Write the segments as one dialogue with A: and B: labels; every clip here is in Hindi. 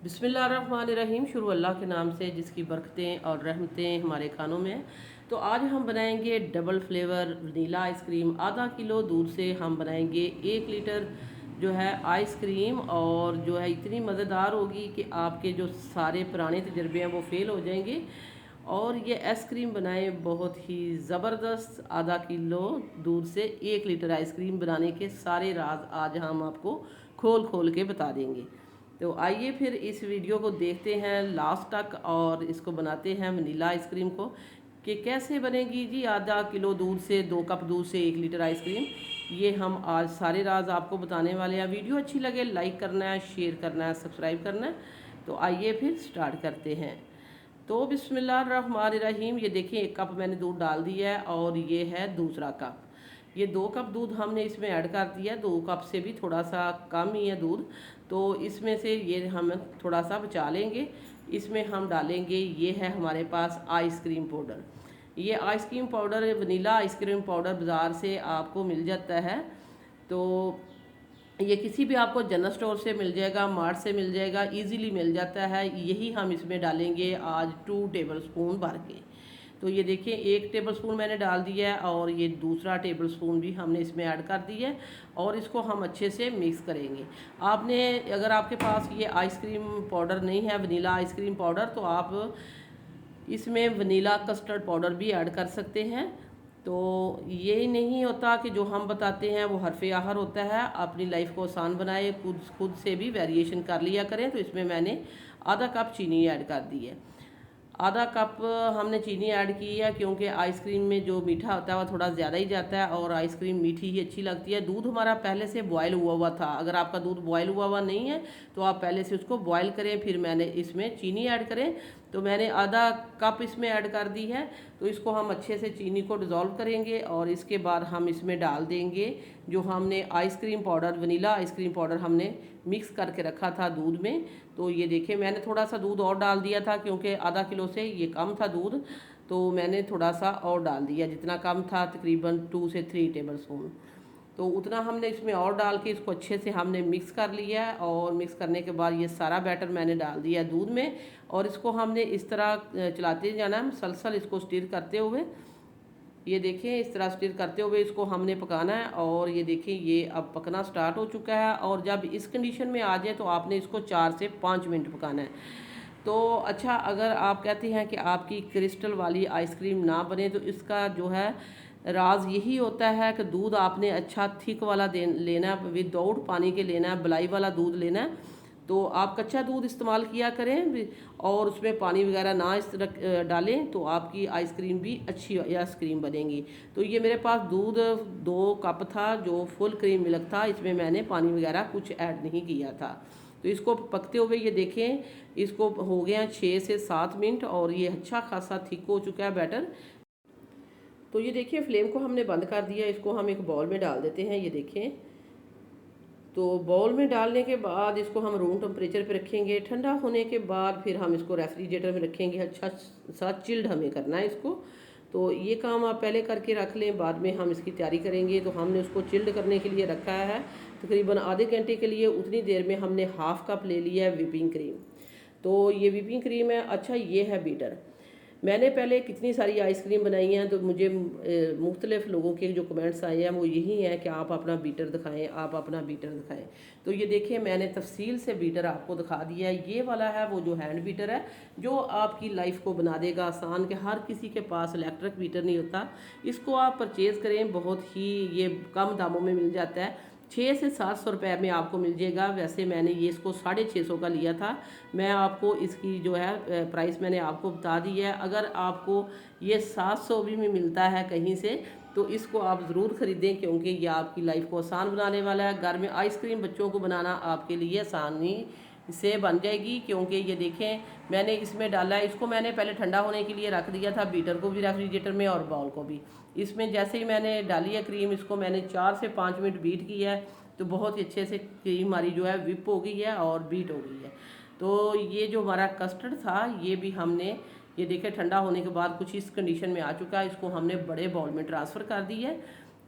A: बिस्मिल्लाहिर्रहमानिर्रहीम। शुरू अल्लाह के नाम से जिसकी बरकतें और रहमतें हमारे खानों में हैं। तो आज हम बनाएंगे डबल फ्लेवर वनीला आइसक्रीम। आधा किलो दूध से हम बनाएंगे 1 लीटर जो है आइसक्रीम, और जो है इतनी मज़ेदार होगी कि आपके जो सारे पुराने तजर्बे हैं वो फेल हो जाएंगे। और ये आइसक्रीम बनाएं बहुत ही ज़बरदस्त। आधा किलो दूध से 1 लीटर आइसक्रीम बनाने के सारे राज आज हम आपको खोल खोल के बता देंगे। तो आइए फिर इस वीडियो को देखते हैं लास्ट तक और इसको बनाते हैं वनीला आइसक्रीम को कि कैसे बनेगी जी। आधा किलो दूध से 2 कप दूध से 1 लीटर आइसक्रीम, ये हम आज सारे राज आपको बताने वाले हैं। वीडियो अच्छी लगे लाइक करना है, शेयर करना है, सब्सक्राइब करना है। तो आइए फिर स्टार्ट करते हैं। तो बिस्मिल्लाहिर्रहमानिर्रहीम। ये देखिए 1 कप मैंने दूध डाल दिया है और ये है दूसरा कप। ये 2 कप दूध हमने इसमें ऐड कर दिया है। 2 कप से भी थोड़ा सा कम ही है दूध, तो इसमें से ये हम थोड़ा सा बचा लेंगे। इसमें हम डालेंगे, ये है हमारे पास आइसक्रीम पाउडर। ये ice cream powder vanilla ice cream powder बाज़ार से आपको मिल जाता है। तो ये किसी भी आपको जनरल स्टोर से मिल जाएगा, मार्ट से मिल जाएगा, इजीली मिल जाता है। यही हम इसमें डालेंगे आज 2 टेबल स्पून भर के। तो ये देखिए 1 टेबल स्पून मैंने डाल दिया है और ये दूसरा टेबल स्पून भी हमने इसमें ऐड कर दिया है और इसको हम अच्छे से मिक्स करेंगे। आपने अगर आपके पास ये आइसक्रीम पाउडर नहीं है, वनीला आइसक्रीम पाउडर, तो आप इसमें वनीला कस्टर्ड पाउडर भी ऐड कर सकते हैं। तो ये नहीं होता कि जो हम बताते हैं वो हरफ आहर होता है। अपनी लाइफ को आसान बनाए, खुद से भी वेरिएशन कर लिया करें। तो इसमें मैंने आधा कप चीनी ऐड कर दी है। आधा कप हमने चीनी ऐड की है क्योंकि आइसक्रीम में जो मीठा होता है वो थोड़ा ज़्यादा ही जाता है और आइसक्रीम मीठी ही अच्छी लगती है। दूध हमारा पहले से बॉयल हुआ हुआ था। अगर आपका दूध बॉयल हुआ हुआ नहीं है तो आप पहले से उसको बॉयल करें, फिर मैंने इसमें चीनी ऐड करें। तो मैंने आधा कप इसमें ऐड कर दी है। तो इसको हम अच्छे से चीनी को डिज़ोल्व करेंगे और इसके बाद हम इसमें डाल देंगे जो हमने ice cream powder, vanilla ice cream powder हमने मिक्स करके रखा था दूध में। तो ये देखिए मैंने थोड़ा सा दूध और डाल दिया था क्योंकि आधा किलो से ये कम था दूध, तो मैंने थोड़ा सा और डाल दिया। जितना कम था तकरीबन 2 से 3 टेबल स्पून, तो उतना हमने इसमें और डाल के इसको अच्छे से हमने मिक्स कर लिया है। और मिक्स करने के बाद ये सारा बैटर मैंने डाल दिया दूध में और इसको हमने इस तरह चलाते जाना है, मुसलसल इसको स्टिर करते हुए। ये देखें इस तरह स्टिर करते हुए इसको हमने पकाना है। और ये देखें ये अब पकना स्टार्ट हो चुका है और जब इस कंडीशन में आ जाए तो आपने इसको 4 से 5 मिनट पकाना है। तो अच्छा, अगर आप कहते हैं कि आपकी क्रिस्टल वाली आइसक्रीम ना बने तो इसका जो है राज यही होता है कि दूध आपने अच्छा थिक वाला लेना है, विदाउट पानी के लेना है, मलाई वाला दूध लेना है। तो आप कच्चा दूध इस्तेमाल किया करें और उसमें पानी वगैरह ना डालें तो आपकी आइसक्रीम भी अच्छी आइसक्रीम बनेगी। तो ये मेरे पास दूध 2 कप था जो फुल क्रीम मिल्क था, इसमें मैंने पानी वगैरह कुछ ऐड नहीं किया था। तो इसको पकते हुए ये देखें इसको हो गया 6 से 7 मिनट और ये अच्छा खासा थिक हो चुका है बैटर। तो ये देखिए फ्लेम को हमने बंद कर दिया। इसको हम एक बाउल में डाल देते हैं। ये देखें, तो बाउल में डालने के बाद इसको हम रूम टेम्परेचर पे रखेंगे। ठंडा होने के बाद फिर हम इसको रेफ्रिजरेटर में रखेंगे। अच्छा सा चिल्ड हमें करना है इसको। तो ये काम आप पहले करके रख लें, बाद में हम इसकी तैयारी करेंगे। तो हमने उसको चिल्ड करने के लिए रखा है तकरीबन आधे घंटे के लिए। उतनी देर में हमने हाफ़ कप ले लिया है विपिंग क्रीम। तो ये विपिंग क्रीम है। अच्छा, ये है बीटर। मैंने पहले कितनी सारी आइसक्रीम बनाई हैं तो मुझे मुख्तलिफ़ लोगों के जो कमेंट्स आए हैं वो यही हैं कि आप अपना बीटर दिखाएं, आप अपना बीटर दिखाएं। तो ये देखिए मैंने तफसील से बीटर आपको दिखा दिया है। ये वाला है वो जो हैंड बीटर है जो आपकी लाइफ को बना देगा आसान, कि हर किसी के पास इलेक्ट्रिक बीटर नहीं होता। इसको आप परचेज़ करें, बहुत ही ये कम दामों में मिल जाता है। 6 से 700 रुपये में आपको मिल जाएगा। वैसे मैंने ये इसको 650 का लिया था। मैं आपको इसकी जो है प्राइस मैंने आपको बता दी है। अगर आपको ये 700 भी में मिलता है कहीं से तो इसको आप ज़रूर ख़रीदें क्योंकि ये आपकी लाइफ को आसान बनाने वाला है। घर में आइसक्रीम बच्चों को बनाना आपके लिए आसानी से बन जाएगी। क्योंकि ये देखें मैंने इसमें डाला है, इसको मैंने पहले ठंडा होने के लिए रख दिया था, बीटर को भी रेफ्रिजरेटर में और बाउल को भी। इसमें जैसे ही मैंने डाली है क्रीम, इसको मैंने 4 से 5 मिनट बीट किया है। तो बहुत ही अच्छे से क्रीम हमारी जो है विप हो गई है और बीट हो गई है। तो ये जो हमारा कस्टर्ड था ये भी हमने ये देखे ठंडा होने के बाद कुछ इस कंडीशन में आ चुका है। इसको हमने बड़े बाउल में ट्रांसफ़र कर दी है।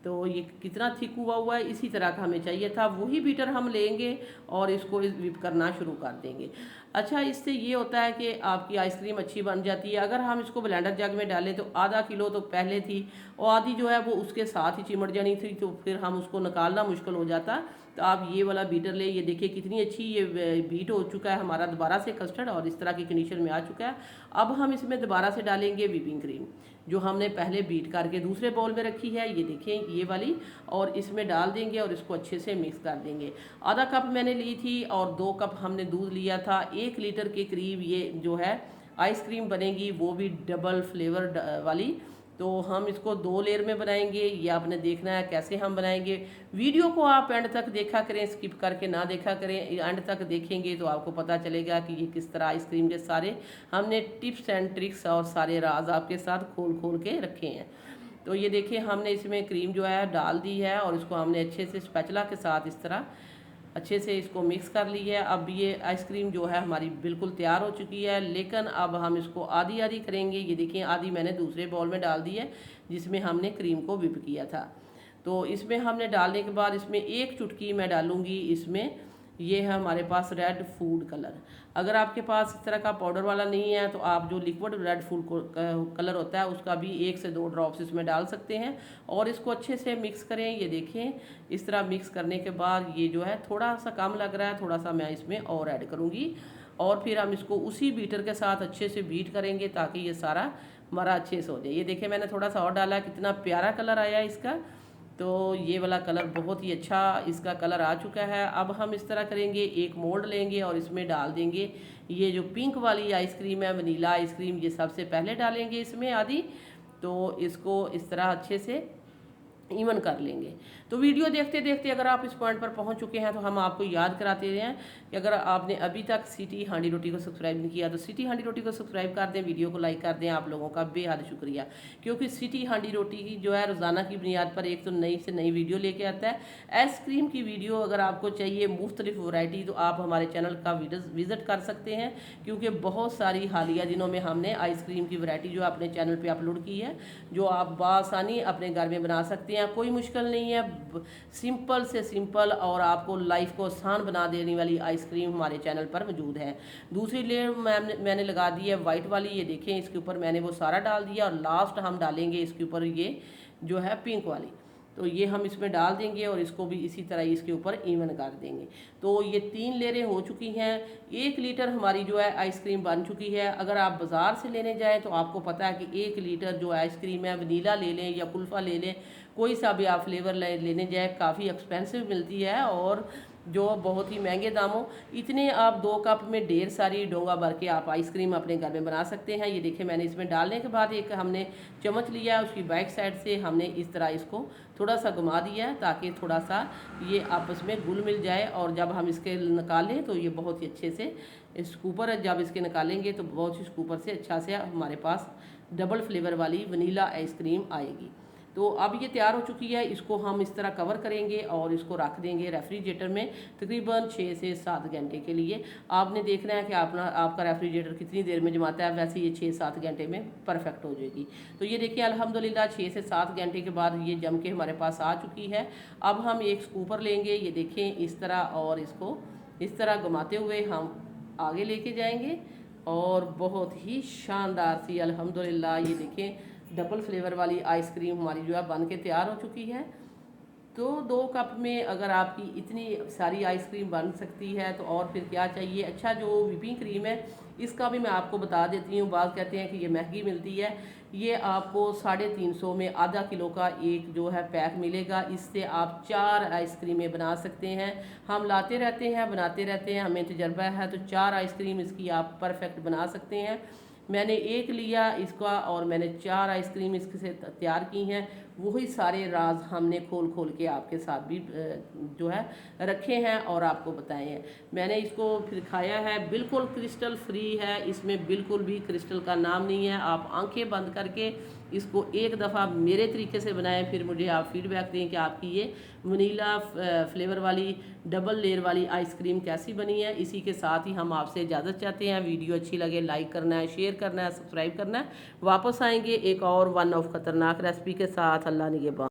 A: तो ये कितना थिक हुआ हुआ है, इसी तरह का हमें चाहिए था। वही बीटर हम लेंगे और इसको विप करना शुरू कर देंगे। अच्छा, इससे ये होता है कि आपकी आइसक्रीम अच्छी बन जाती है। अगर हम इसको ब्लेंडर जग में डालें तो आधा किलो तो पहले थी और आधी जो है वो उसके साथ ही चिमट जानी थी, तो फिर हम उसको निकालना मुश्किल हो जाता। तो आप ये वाला बीटर ले, ये देखिए कितनी अच्छी ये बीट हो चुका है हमारा दोबारा से कस्टर्ड, और इस तरह की कंडीशन में आ चुका है। अब हम इसमें दोबारा से डालेंगे व्हिपिंग क्रीम जो हमने पहले बीट करके दूसरे बाउल में रखी है, ये देखें ये वाली, और इसमें डाल देंगे और इसको अच्छे से मिक्स कर देंगे। आधा कप मैंने ली थी और 2 कप हमने दूध लिया था। 1 लीटर के करीब ये जो है आइसक्रीम बनेगी, वो भी डबल फ्लेवर वाली। तो हम इसको 2 लेयर में बनाएंगे, ये आपने देखना है कैसे हम बनाएंगे। वीडियो को आप एंड तक देखा करें, स्किप करके ना देखा करें। एंड तक देखेंगे तो आपको पता चलेगा कि ये किस तरह आइसक्रीम के सारे हमने टिप्स एंड ट्रिक्स और सारे राज आपके साथ खोल खोल के रखे हैं। तो ये देखिए हमने इसमें क्रीम जो है डाल दी है और इसको हमने अच्छे से स्पैचुला के साथ इस तरह अच्छे से इसको मिक्स कर ली है। अब ये आइसक्रीम जो है हमारी बिल्कुल तैयार हो चुकी है, लेकिन अब हम इसको आधी आधी करेंगे। ये देखिए आधी मैंने दूसरे बाउल में डाल दी है जिसमें हमने क्रीम को व्हिप किया था। तो इसमें हमने डालने के बाद इसमें 1 चुटकी मैं डालूंगी, इसमें ये है हमारे पास रेड फूड कलर। अगर आपके पास इस तरह का पाउडर वाला नहीं है तो आप जो लिक्विड रेड फूड कलर होता है उसका भी 1 से 2 ड्रॉप्स इसमें डाल सकते हैं और इसको अच्छे से मिक्स करें। ये देखें इस तरह मिक्स करने के बाद ये जो है थोड़ा सा कम लग रहा है, थोड़ा सा मैं इसमें और ऐड करूँगी और फिर हम इसको उसी बीटर के साथ अच्छे से बीट करेंगे ताकि ये सारा हमारा अच्छे से हो जाए। ये देखिए मैंने थोड़ा सा और डाला, कितना प्यारा कलर आया इसका। तो ये वाला कलर बहुत ही अच्छा इसका कलर आ चुका है। अब हम इस तरह करेंगे, एक मोल्ड लेंगे और इसमें डाल देंगे ये जो पिंक वाली आइसक्रीम है, वनीला आइसक्रीम, ये सबसे पहले डालेंगे इसमें आधी। तो इसको इस तरह अच्छे से इवन कर लेंगे। तो वीडियो देखते देखते अगर आप इस पॉइंट पर पहुंच चुके हैं तो हम आपको याद कराते हैं कि अगर आपने अभी तक सिटी हांडी रोटी को सब्सक्राइब नहीं किया तो सिटी हांडी रोटी को सब्सक्राइब कर दें, वीडियो को लाइक कर दें। आप लोगों का बेहद शुक्रिया, क्योंकि सिटी हांडी रोटी की जो है रोज़ाना की बुनियाद पर एक तो नई से नई वीडियो लेके आता है। आइसक्रीम की वीडियो अगर आपको चाहिए मुख्तलिफ वैरायटी तो आप हमारे चैनल का विज़िट कर सकते हैं, क्योंकि बहुत सारी हालिया दिनों में हमने आइसक्रीम की वैरायटी जो अपने चैनल पर अपलोड की है, जो आप बआसानी अपने घर में बना सकते हैं। कोई मुश्किल नहीं है, सिंपल से सिंपल और आपको लाइफ को आसान बना देने वाली आइसक्रीम हमारे चैनल पर मौजूद है। दूसरी लेयर मैंने लगा दी है वाइट वाली, ये देखें इसके ऊपर मैंने वो सारा डाल दिया और लास्ट हम डालेंगे इसके ऊपर ये जो है पिंक वाली। तो ये हम इसमें डाल देंगे और इसको भी इसी तरह इसके ऊपर इवन कर देंगे। तो ये 3 लेयरें हो चुकी हैं। 1 लीटर हमारी जो है आइसक्रीम बन चुकी है। अगर आप बाज़ार से लेने जाएं तो आपको पता है कि 1 लीटर जो आइसक्रीम है वनीला ले लें या कुल्फ़ा ले लें, कोई सा भी आप फ्लेवर लेने जाए, काफ़ी एक्सपेंसिव मिलती है और जो बहुत ही महंगे दामों। इतने आप 2 कप में ढेर सारी डोंगा भर के आप आइसक्रीम अपने घर में बना सकते हैं। ये देखिए मैंने इसमें डालने के बाद एक हमने चम्मच लिया, उसकी बैक साइड से हमने इस तरह इसको थोड़ा सा घुमा दिया है ताकि थोड़ा सा ये आपस में घुल मिल जाए और जब हम इसके निकालें तो ये बहुत ही अच्छे से स्कूपर जब इसके निकालेंगे तो बहुत ही स्कूपर से अच्छा से हमारे पास डबल फ्लेवर वाली वनीला आइसक्रीम आएगी। तो अब ये तैयार हो चुकी है, इसको हम इस तरह कवर करेंगे और इसको रख देंगे रेफ्रिजरेटर में तकरीबन 6 से 7 घंटे के लिए। आपने देखना है कि आपका रेफ्रिजरेटर कितनी देर में जमाता है, वैसे ये 6-7 घंटे में परफेक्ट हो जाएगी। तो ये देखिए अल्हम्दुलिल्लाह 6 से 7 घंटे के बाद ये जम के हमारे पास आ चुकी है। अब हम एक स्कूपर लेंगे, ये देखें इस तरह, और इसको इस तरह घुमाते हुए हम आगे लेके जाएंगे और बहुत ही शानदार सी अल्हम्दुलिल्लाह ये देखें डबल फ्लेवर वाली आइसक्रीम हमारी जो है बन के तैयार हो चुकी है। तो 2 कप में अगर आपकी इतनी सारी आइसक्रीम बन सकती है तो और फिर क्या चाहिए। अच्छा, जो व्हिपिंग क्रीम है इसका भी मैं आपको बता देती हूँ। बात कहते हैं कि ये महंगी मिलती है, ये आपको 350 में आधा किलो का एक जो है पैक मिलेगा। इससे आप 4 आइसक्रीमें बना सकते हैं। हम लाते रहते हैं, बनाते रहते हैं, हमें तजर्बा है, तो 4 आइसक्रीम इसकी आप परफेक्ट बना सकते हैं। मैंने 1 लिया इसका और मैंने 4 आइसक्रीम इसके से तैयार की हैं। वही सारे राज हमने खोल खोल के आपके साथ भी जो है रखे हैं और आपको बताए हैं। मैंने इसको फिर खाया है, बिल्कुल क्रिस्टल फ्री है, इसमें बिल्कुल भी क्रिस्टल का नाम नहीं है। आप आंखें बंद करके इसको एक दफ़ा मेरे तरीके से बनाएं, फिर मुझे आप फीडबैक दें कि आपकी ये वनीला फ्लेवर वाली डबल लेयर वाली आइसक्रीम कैसी बनी है। इसी के साथ ही हम आपसे इजाज़त चाहते हैं। वीडियो अच्छी लगे लाइक करना है, शेयर करना है, सब्सक्राइब करना है। वापस आएंगे एक और वन ऑफ ख़तरनाक रेसिपी के साथ। अल्लाह निगहबान।